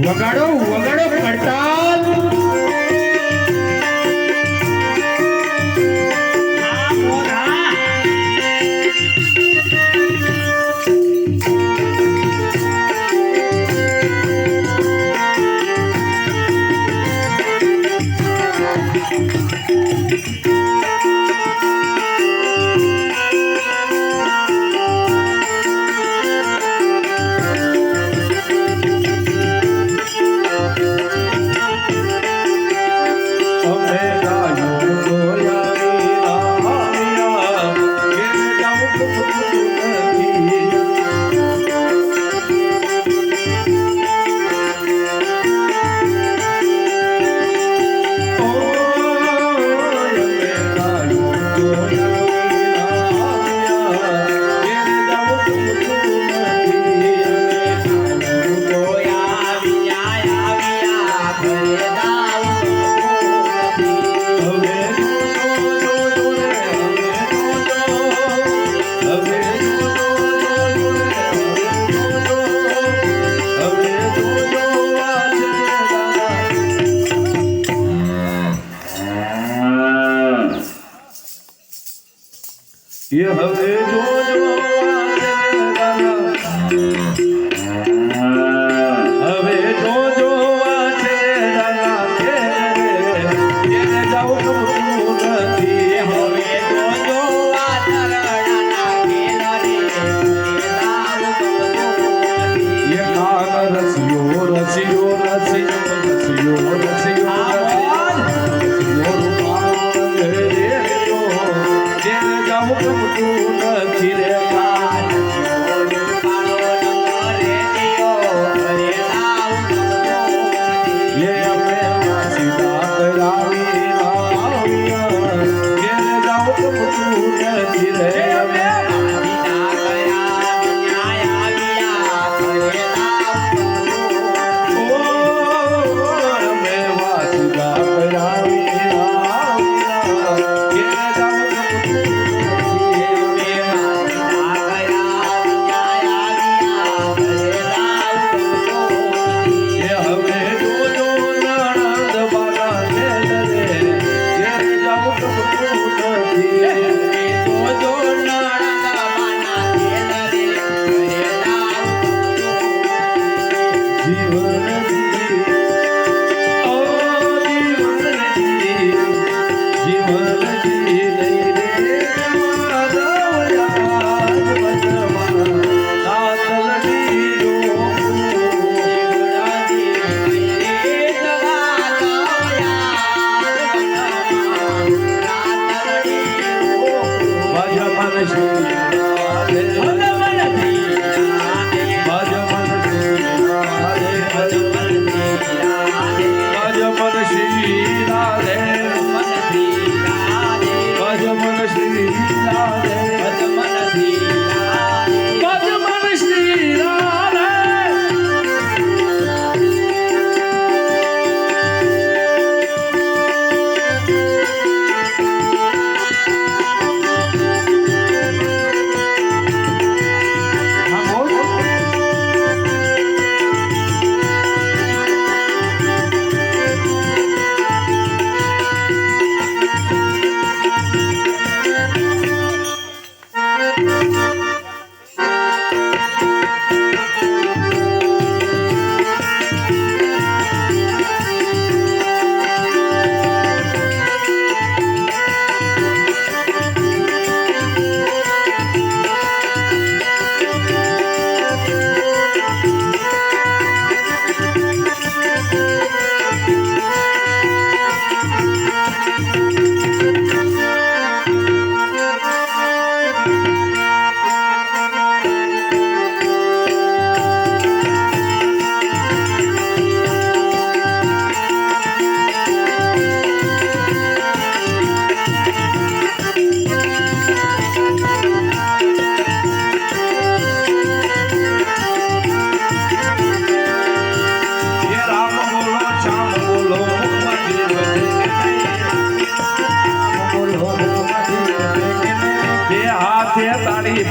વગાડો વગાડો પડતાલ ये हवे जो जो हवे जो जो वाचे रंगा के ये जाऊ तुम नहीं हवे जो जो वाचे रंगा के रे जाऊ तुम नहीं ये कान रसियो रसियो रसियो रसियो रसियो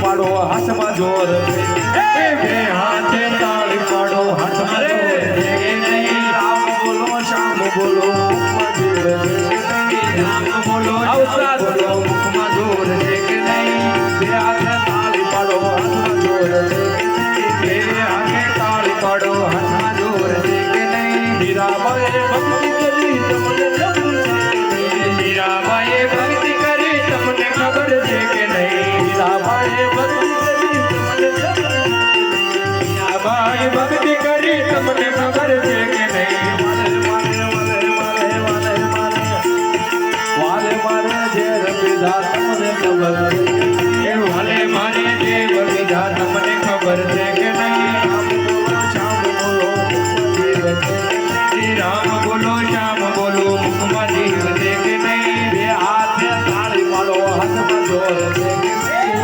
પાડો હાથમાં જોર છે બે હાથે તાળી પાડો હાથમાં જોર છે કે નહીં રામ બોલો શ્યામ બોલો રામ બોલો અવસાદ બોલો મુખમાં જોર છે કે નહીં બે હાથે તાળી પાડો હાથમાં જોર છે બે હાથે તાળી પાડો હાથમાં જોર છે કે નહીં હીરાબાએ ભક્તિ કરી તમને હીરાબાએ ભક્તિ કરી તમને ખબર છે કે નહીં હીરાબાએ ભક્તિ કરી તમને હીરાબાએ ભક્તિ કરી તમને ખબર છે કે નહીં વાલે મારે જે રવિદા તમને ખબર એ વાલે મારે જે રવિદા તમને ખબર છે કે નહીં રામ બોલો શ્યામ બોલો મુખમાં જીવ છે કે નહીં બે હાથે તાળી પાડો હાથમાં જોર છે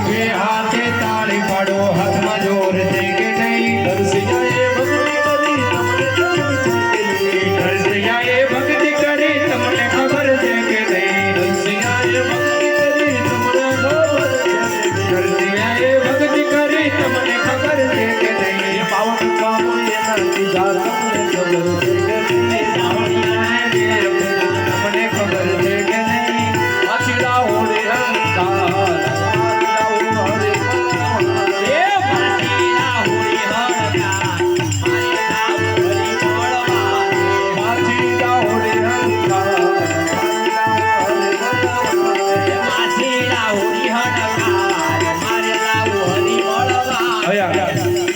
બે હાથે તાળી પાડો હાથમાં જોર છે કે નહીં નરસિંહાએ ભક્તિ કરી તમને નરસિંહાએ ભક્તિ કરી તમને ખબર છે કે નહીં નરસિંહાએ ભક્તિ કરી તમને ખબર છે નરસિંહાએ ભક્તિ કરી તમને ખબર છે કે નહીં પાવન કામો એના દીધા તમને ખબર છે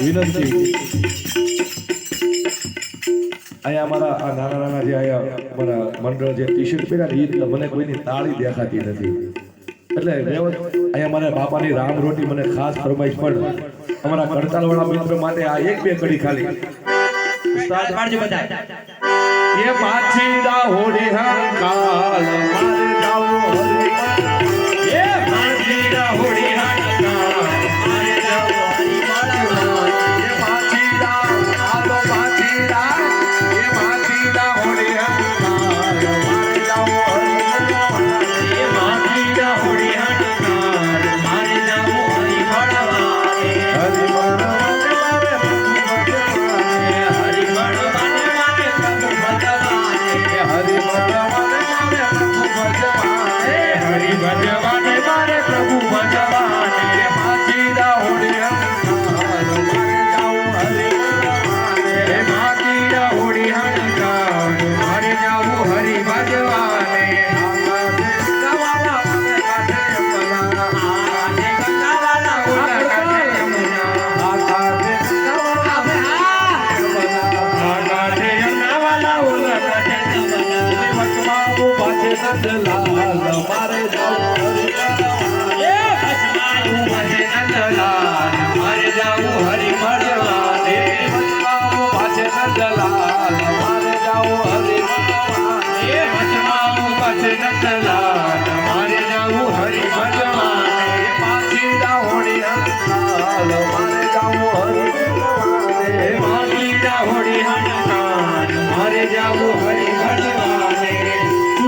વિનંતી અહીંયા અમારા આ નાના નાના જે અહીંયા અમારા મંડળ જે ટી શર્ટ પહેર્યા ને એ મને કોઈની તાળી દેખાતી નથી એટલે અહીંયા મારા બાપાની રામ રોટી મને ખાસ ફરમાઈશ પણ અમારા કડતાલવાળા મિત્ર માટે આ એક બે કડી ખાલી ઉસ્તાદ પાડજો બધા એ પાછી દાહોડી હંકાલ મારે જાવો હરી એ પાછી દાહોડી હંકાલ મારે જાવો હરી એ પાછી દા આલો પાછી દા એ પાછી દાહોડી હંકાલ મારે જાવો હરી એ પાછી દાહોડી હંકાલ મારે જાવો હરી મળવાને હરી મળવાને મારે હરી મળવાને મારે પ્રભુ ભજવાને હરી મળવાને મારે પ્રભુ ભજવાને હરી ભજવાને મારે પ્રભુ ભજવાને પાછી દાહોડી હંકાલ મારે જાવું હરી ભજવાને પાછી દાહોડી હંકાલ મારે જાવું હરી ભજવાને નંદલાલ મારે જાવું હરી એ બસમાનું પાસે નંદલાલ મારે જાવું હરી મળવાને બસમાનું પાસે નંદલાલ મારે જાવું હરી મળવાને એ બસમાનું પાસે નંદલાલ મારે જાવું હરી મળવાને પાછી દાહોડી હંકાલ મારે જાવું હરી મળવાને પાછી દાહોડી હંકાલ મારે જાવું હરી મળવાને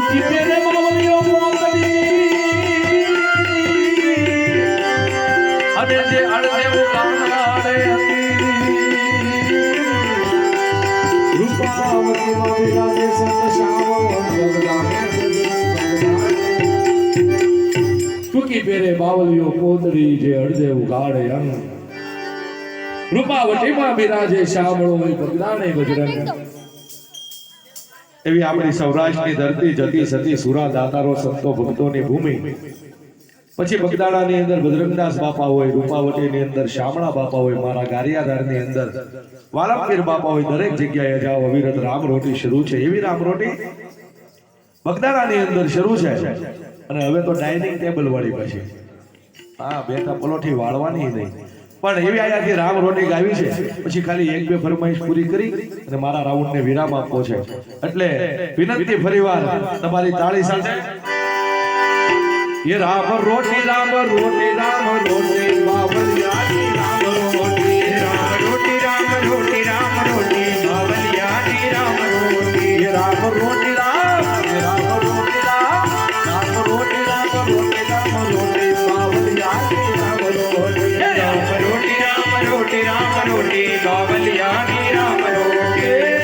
મેરે માવલિયો મોકલી અને જે અડધે ઉકાળે હતી રૂપાવતીમાં વિરાજે સંત શ્યામ ટૂંકી પેરે બાવલિયો પોતરી જે અડધે ઉકાળે અંગ રૂપાવતીમાં વિરાજે શ્યામળો ભગદાને બજરંગ એવી આપણી સૌરાષ્ટ્રની ધરતી જતી સતી સુરા દાતારો સંતો ભક્તોની ભૂમિ પછી બગદાણાની અંદર બજરંગદાસ બાપા હોય રૂપાવટીની અંદર શામળા બાપા હોય મારા ગારિયાધારની અંદર વાલમપીર બાપા હોય દરેક જગ્યાએ જાઓ અવિરત રામ રોટી શરૂ છે એવી રામ રોટી બગદાણાની અંદર શરૂ છે અને હવે તો ડાઇનિંગ ટેબલ વાળી પછી હા બેઠા પલોઠી વાળવાની નહીં પણ એવી આયાથી રામ રોટી ગાવી છે પછી ખાલી એક બે ફરમાઈશ પૂરી કરી અને મારા રાઉન્ડને વિરામ આપવો છે એટલે વિનંતી ફરીવાર તમારી તાળી સાથે ये राम रोटी राम रोटी राम रोटी बावलियानी राम रोटी राम रोटी राम रोटी राम रोटी बावलियानी राम रोटी ये राम रोटी राम ये राम रोटी राम राम रोटी राम रोटी राम रोटी बावलियानी राम रोटी રોટી બાવલિયાની રામ રોટી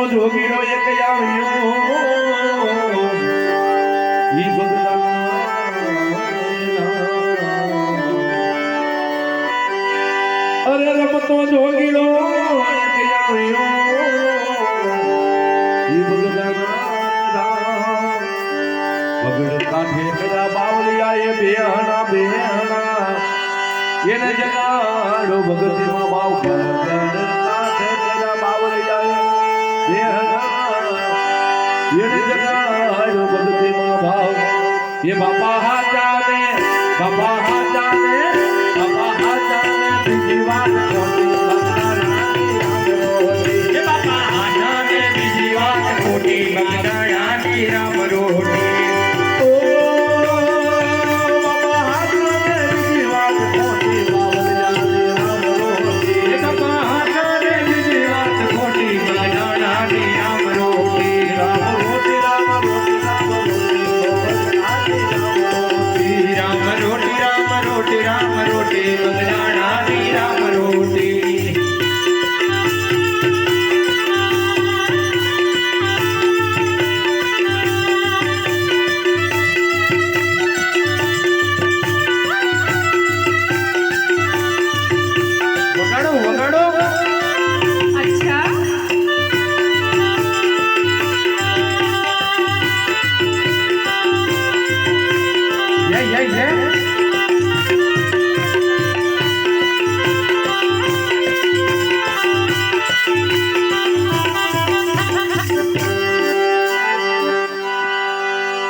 જોગીનો એક આવ્યો ઈ અરે રમતો જોગીનો એક આવ્યો ઈ બગડ કાઠે કદા બાવલિયા એ બેહણા એને જગાડો ભગતીમાં બાવ બગડ કાઠે કદા બાવલિયા ये जगाड़ो भक्ति माँ भाव ये बाबा जाने बाबा जाने बीजी बात खोटी ये बाबा जाने बीजी बात खोटी बगदानी राम रोटी ओ बाबा जाने बीजी बात खोटी बावलियानी राम रोटी ये बाबा जाने बीजी बात खोटी बगदानी राम रोटी राम रोटी बगदानी राम रोटी वगाड़ो वगाड़ो अच्छा ये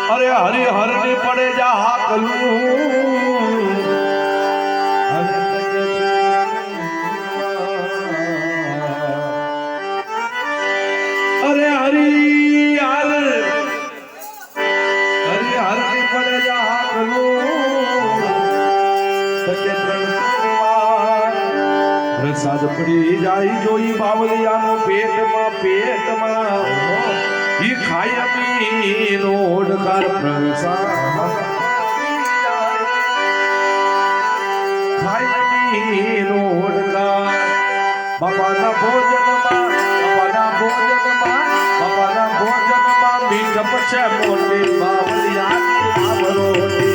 अरे हरि हर ने पड़े जा हाकलू अरे हरि हर ने पड़े जा हाकलू प्रसाद पड़ी जाई जोई बावलिया नो पेट में ये खाया मीनो ओडकार प्रसाद खाया मीनो ओडकार बाबा ना भोजन मा मीठ पछे मोटी बावलिया राम रोटी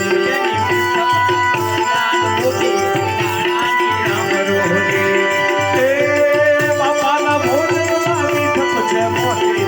बाबा ना भोजन मा मीठ पछे मोटी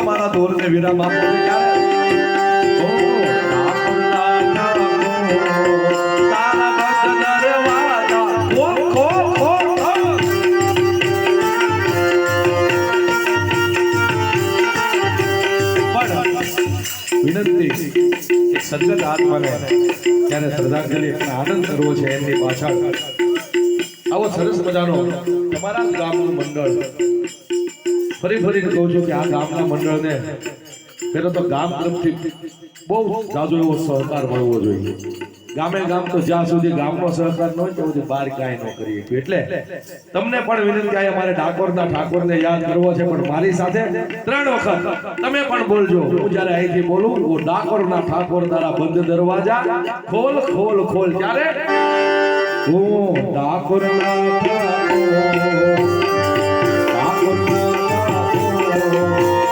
એવા મારા ઢોલને વિરામ આપો છે ક્યારે ઓ ઠાકોરના ઠાકોર, તારા બંધ દરવાજા ખોલ ખોલ ખોલ ખોલ. પણ વિનંતી એક સજ્જન આત્માને ત્યારે શ્રદ્ધાંજલિ અને આનંદ કરવો છે એમની પાછળ આવો સરસ મજાનો તમારા જ ગામનું મંડળ ફરી ફરીને કહું છું કે આ ગામના મંડળને પેલો તો ગામ તરફથી બહુ જાજો એવો સહકાર મળવો જોઈએ. ગામે ગામ તો જ્યાં સુધી ગામનો સહકાર ન હોય ત્યાં સુધી બહાર કાંઈ ન કરીએ. એટલે તમને પણ વિનંતી आहे અમારે ઠાકોરને યાદ કરવો છે, પણ મારી સાથે 3 વખત તમે પણ બોલજો. હું જ્યારે અહીંથી બોલું તો ઠાકોર તારા બંધ દરવાજા ખોલ ખોલ ખોલ. ત્યારે હું ઠાકોરના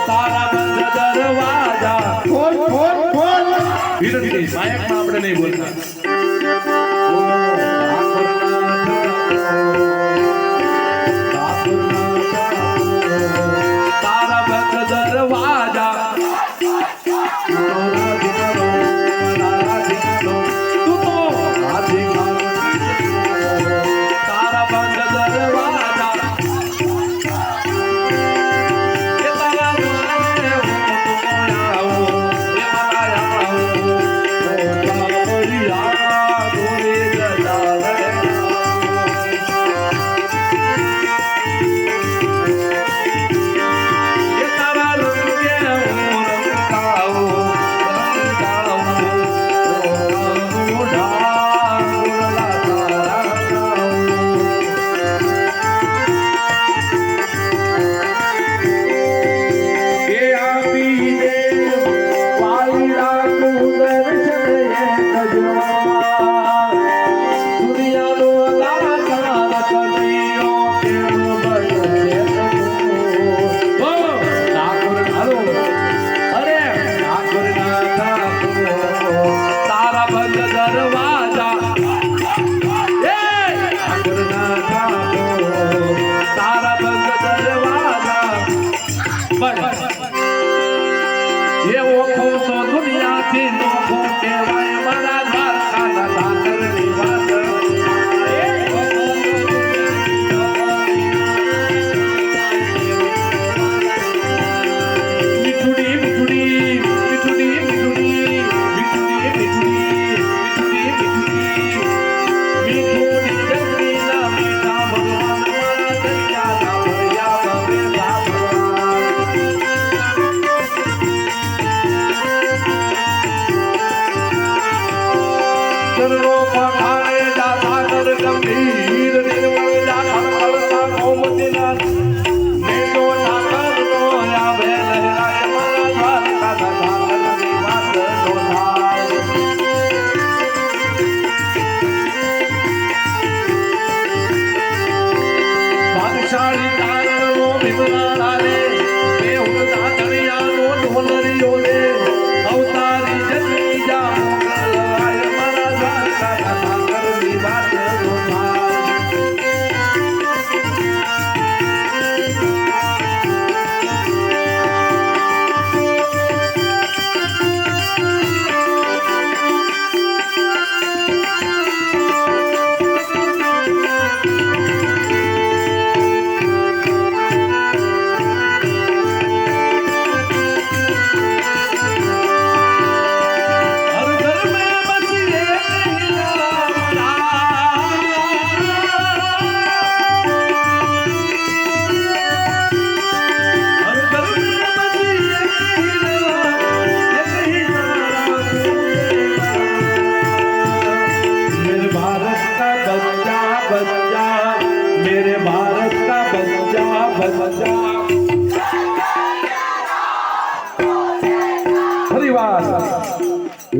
તારા બંધ દરવાજા ખોલ ખોલ ખોલ. વિનંતી માયકમાં આપણે નહીં બોલતા. તારા બંધ દરવાજા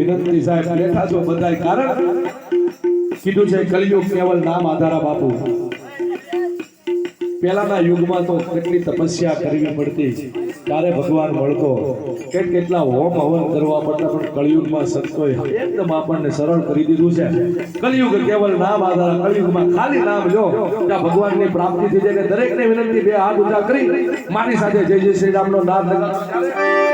વિનંતી સાહેબ બેઠા છો બધાય, કારણ કીધું છે કલયુગ કેવલ નામ આધારા બાપુ. પહેલાના યુગમાં તો કેટલી તપસ્યા કરવી પડતી, ત્યારે ભગવાન મળતો કેટલા હોમ હવન કરવા પડતા પણ કળિયુગમાં સંતોએ એકદમ આપણને સરળ કરી દીધું છે કળિયુગ કેવલ નામ આધાર કળિયુગમાં ખાલી નામ લો ત્યાં ભગવાનની પ્રાપ્તિ થઈ જાય દરેકને વિનંતી બે હાથ ઊંચા કરી મારી સાથે જય જય શ્રી રામનો નાદ લગાવો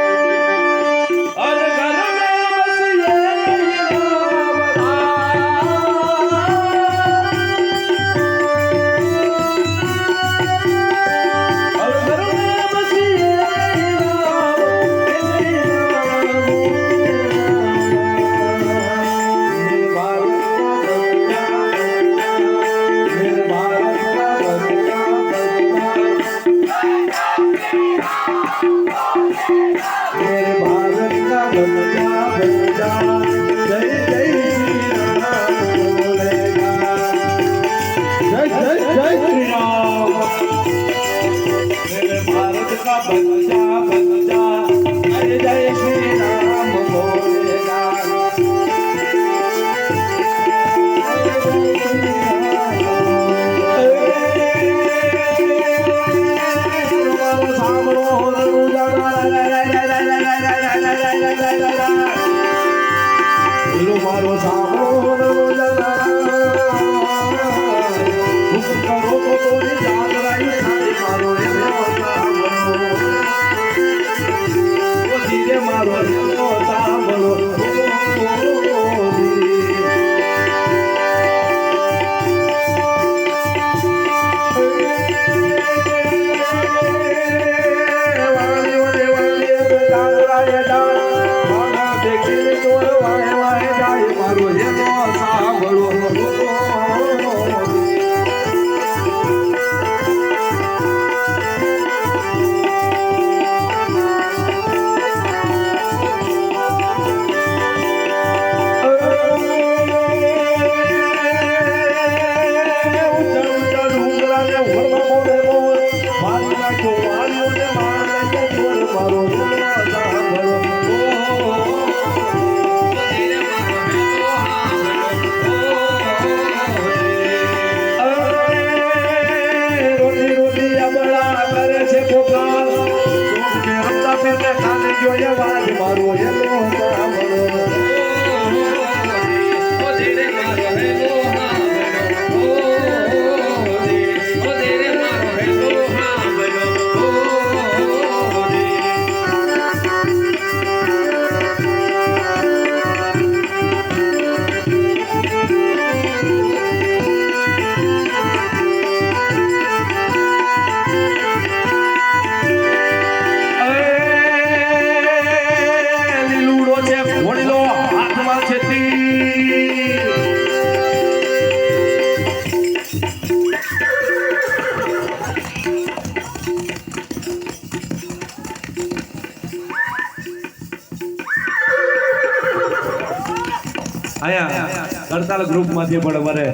કરતાલ ગ્રુપ માંથી પણ અમારે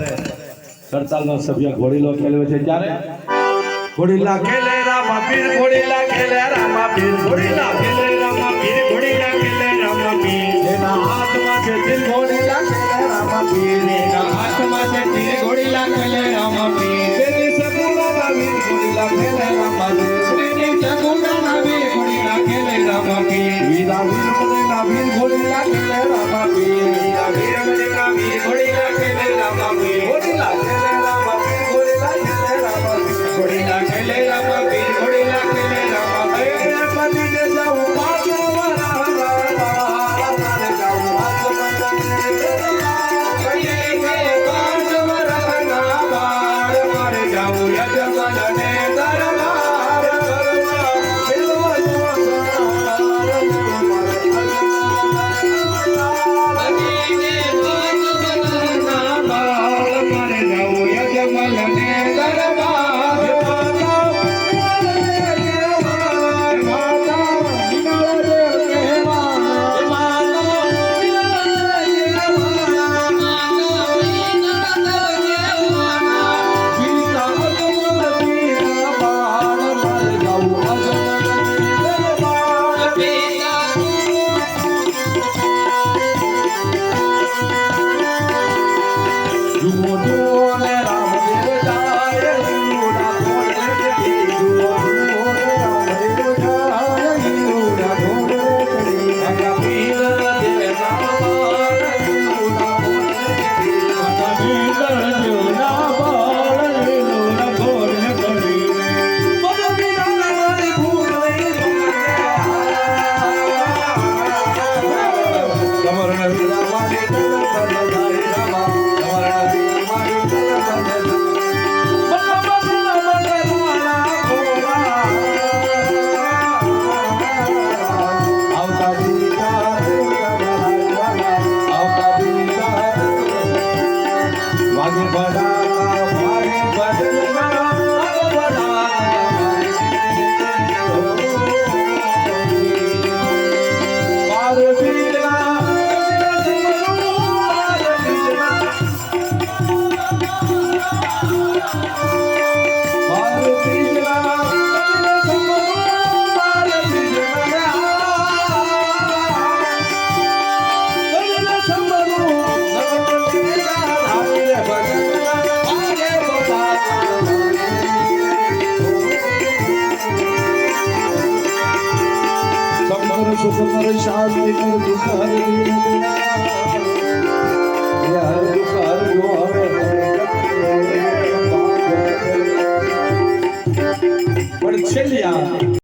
કરતાલ નો સભ્ય ઘોડીલો ખેલ્યો છે ત્યારે ઘોડીલા ખેલે રામા પીર ઘોડીલા ખેલે રામા પીર ઘોડીલા ખેલે રામા પીર ઘોડીલા ખેલે રામા પીર એના હાથમાં છે તીર ઘોડીલા ખેલે રામા પીર એના હાથમાં છે તીર ઘોડીલા ખેલે રામા પીર તેની સગુણા વીર ઘોડીલા ખેલે રામા પીર તેની સગુણા વીર ઘોડીલા ખેલે રામા પીર વીરા વીર ઘોડીલા વીર ઘોડીલા ખેલે રામા પીર વીરા વીર ઘોડીલા વીર ઘોડીલા ખેલે રામા પીર ઘોડીલા ખેલે રામા પીર ઘોડીલા ખેલે રામા પીર ઘોડીલા ખેલે રામા પીર ઘોડીલા ખેલે રામા પીર પતિને જાઉં પાછવાના મારે જાઉં પાછવાના મારે જાઉં યજમાનને દરબાર કરવા શાંતિ કર દુખાર યાર દુખાર જો આવે પણ છેલ્લી